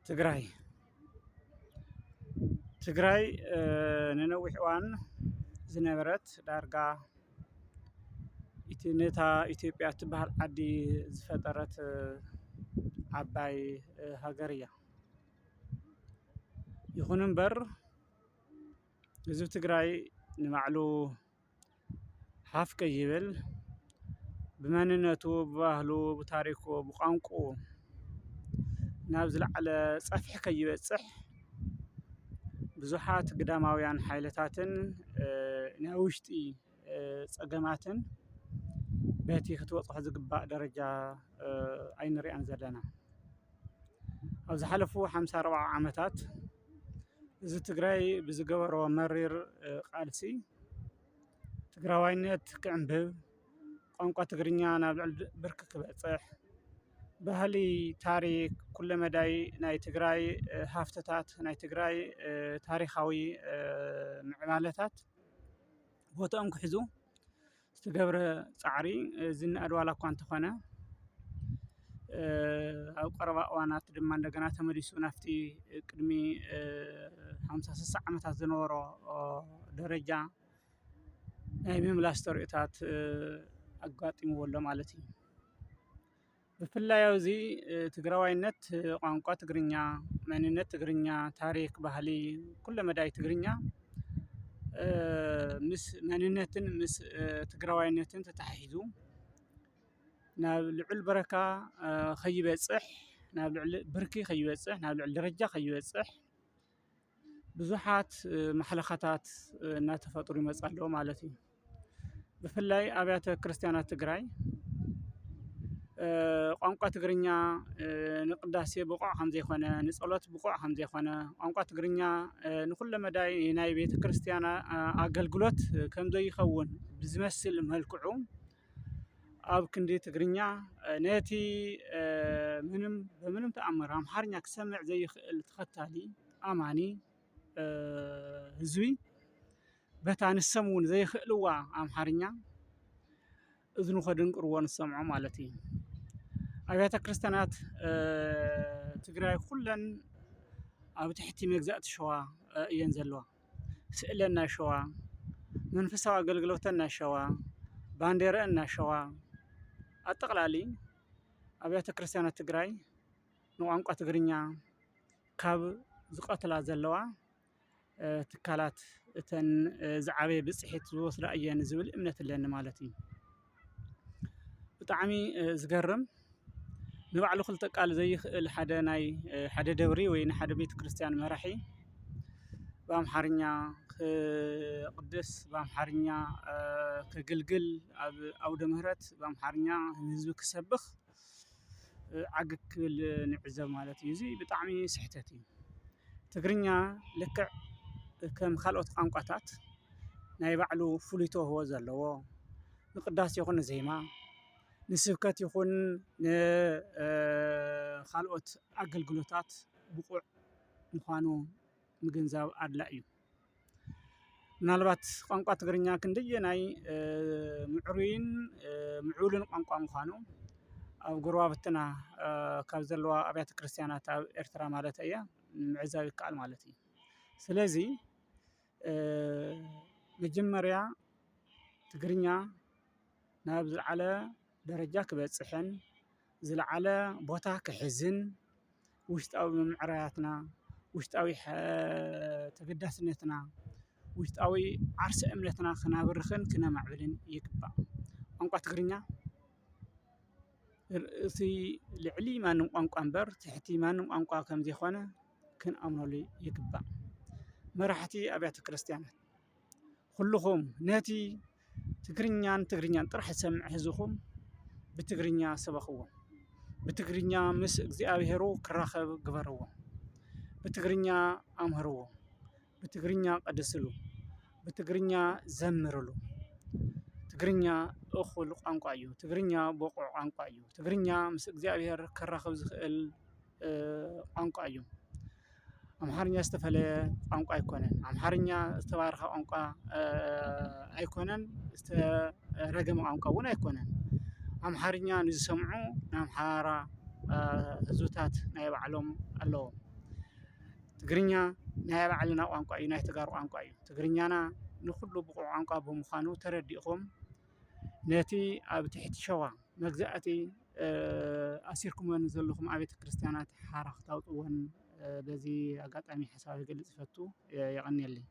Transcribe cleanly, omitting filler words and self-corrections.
ትግራይ ትግራይ ንነዊሕ እዋን ዝነበረት ዳርጋ ነታ ኢትዮጵያ እትበሃል ዓዲ ዝፈጠረት ዓባይ ሃገር እያ። ይኹን እምበር ህዝቢ ትግራይ ንባዕሉ ሓፍ ከይብል ብመንነቱ፣ ብባህሉ፣ ብታሪኹ፣ ብቋንቁኡ ናብ ዝለዓለ ፀፍሒ ከይበፅሕ ብዙሓት ግዳማውያን ሓይልታትን ናይ ውሽጢ ፀገማትን በቲ ክትበፅሖ ዝግባእ ደረጃ ኣይንሪአን ዘለና። ኣብ ዝሓለፉ 54 ዓመታት ህዝቢ ትግራይ ብዝገበሮ መሪር ቃልሲ ትግራዋይነት ክዕንብብ፣ ቋንቋ ትግርኛ ናብ ልዕሊ ብርኪ ክበፅሕ፣ ባህሊ፣ ታሪክ ኩለ መዳይ ናይ ትግራይ ሃፍትታት ናይ ትግራይ ታሪኻዊ ምዕባለታት ቦትኦም ክሕዙ ዝተገብረ ፃዕሪ ዝነኣድ ዋላ እኳ እንተኾነ ኣብ ቀረባ እዋናት ድማ እንደገና ተመሊሱ ናብቲ ቅድሚ 50-60 ዓመታት ዝነበሮ ደረጃ ናይ ምምላስ ተርእዮታት ኣጋጢምዎ ኣሎ ማለት እዩ። ብፍላይ ኣብዚ ትግራዋይነት ቋንቋ ትግርኛ፣ መንነት ትግርኛ፣ ታሪክ፣ ባህሊ ኩለ መዳይ ትግርኛ ምስ መንነትን ምስ ትግራዋይነትን ተተሓሒዙ ናብ ልዑል በረካ ከይበፅሕ፣ ናብ ልዕሊ ብርኪ ከይበፅሕ፣ ናብ ልዕሊ ደረጃ ከይበፅሕ ብዙሓት ማሕለኻታት እናተፈጥሩ ይመፁ ኣለዉ ማለት እዩ። ብፍላይ ኣብያተ ክርስትያናት ትግራይ ቋንቋ ትግርኛ ንቅዳሴ ብቁዕ ከም ዘይኮነ፣ ንፀሎት ብቁዕ ከም ዘይኮነ፣ ቋንቋ ትግርኛ ንኩለ መዳይ ናይ ቤተ ክርስትያን ኣገልግሎት ከም ዘይኸውን ብዝመስል መልክዑ ኣብ ክንዲ ትግርኛ ነቲ ብምንም ተኣምር ኣምሓርኛ ክሰምዕ ዘይኽእል ተኸታሊ ኣማኒ ህዝቢ በታ ንሰም እውን ዘይኽእልዋ ኣምሓርኛ እዝኑ ከድንቁርዎ ንሰምዖ ማለት እዩ። ኣብያተ ክርስትያናት ትግራይ ኩለን ኣብ ትሕቲ መግዛእቲ ሸዋ እየን ዘለዋ። ስእለን ናይ ሸዋ፣ መንፈሳዊ ኣገልግሎተን ናይ ሸዋ፣ ባንዴረአን ናይ ሸዋ፣ ኣጠቕላሊ ኣብያተ ክርስትያናት ትግራይ ንቋንቋ ትግርኛ ካብ ዝቐትላ ዘለዋ ትካላት እተን ዝዓበየ ብፅሒት ዝወስዳ እየን ዝብል እምነት ኣለኒ ማለት እዩ። ብጣዕሚ ዝገርም ንባዕሉ ክልተ ቃል ዘይኽእል ሓደ ደብሪ ወይ ንሓደ ቤተ ክርስትያን መራሒ ብኣምሓርኛ ክቅድስ፣ ብኣምሓርኛ ከገልግል፣ ኣብ ኣውደ ምህረት ብኣምሓርኛ ንህዝቢ ክሰብኽ ዓግግ ክብል ንዕዘብ ማለት እዩ። እዚ ብጣዕሚ ስሕተት እዩ። ትግርኛ ልክዕ ከም ካልኦት ቋንቋታት ናይ ባዕሉ ፍሉይ ተውህቦ ዘለዎ ንቅዳሴ ይኹን ንዜማ፣ ንስብከት ይኹን ንካልኦት ኣገልግሎታት ብቁዕ ምዃኑ ምግንዛብ ኣድላዪ እዩ። ምናልባት ቋንቋ ትግርኛ ክንደየናይ ምዕሩይን ምዕቡልን ቋንቋ ምዃኑ ኣብ ጎረባብትና ካብ ዘለዋ ኣብያተ ክርስትያናት ኣብ ኤርትራ ማለት እያ ምዕዛብ ይከኣል ማለት እዩ። ስለዚ መጀመርያ ትግርኛ ናብ ዝለዓለ ደረጃ ክበፅሕን ዝለዓለ ቦታ ክሕዝን ውሽጣዊ መምዕራያትና፣ ውሽጣዊ ተገዳስነትና፣ ውሽጣዊ ዓርሰ እምነትና ክናብርኽን ክነማዕብልን ይግባእ። ቋንቋ ትግርኛ ርእሲ ልዕሊ ማንም ቋንቋ እምበር ትሕቲ ማንም ቋንቋ ከም ዘይኮነ ክንኣምነሉ ይግባእ። መራሕቲ ኣብያተ ክርስትያናት ኩልኹም ነቲ ትግርኛን ጥራሕ ዝሰምዕ ህዝብኹም ብትግርኛ ስበኽዎ፣ ብትግርኛ ምስ እግዚኣብሄሩ ክራኸብ ግበርዎ፣ ብትግርኛ ኣምህርዎ፣ ብትግርኛ ቀድስሉ፣ ብትግርኛ ዘምርሉ። ትግርኛ እኹል ቋንቋ እዩ። ትግርኛ ቦቁዕ ቋንቋ እዩ። ትግርኛ ምስ እግዚኣብሄር ከራኽብ ዝኽእል ቋንቋ እዩ። ኣምሓርኛ ዝተፈለየ ቋንቋ ኣይኮነን። ኣምሓርኛ ዝተባረኸ ቋንቋ ኣይኮነን። ዝተረገመ ቋንቋ እውን ኣይኮነን። ኣምሓርኛ ንዝሰምዑ ናይ ኣምሓራ ህዝብታት ናይ ባዕሎም ኣለዎም። ትግርኛ ናይ ባዕልና ቋንቋ እዩ፣ ናይ ተጋሩ ቋንቋ እዩ። ትግርኛና ንኩሉ ብቁዕ ቋንቋ ብምዃኑ ተረዲእኹም ነቲ ኣብ ትሕቲ ሸዋ መግዛእቲ ኣሲርኩሞን ዘለኹም ኣብ ቤተ ክርስቲያናት ሓራ ክታውፅዎን በዚ ኣጋጣሚ ሓሳብ ክገልፅ ይፈቱ። ይቀኒየለይ።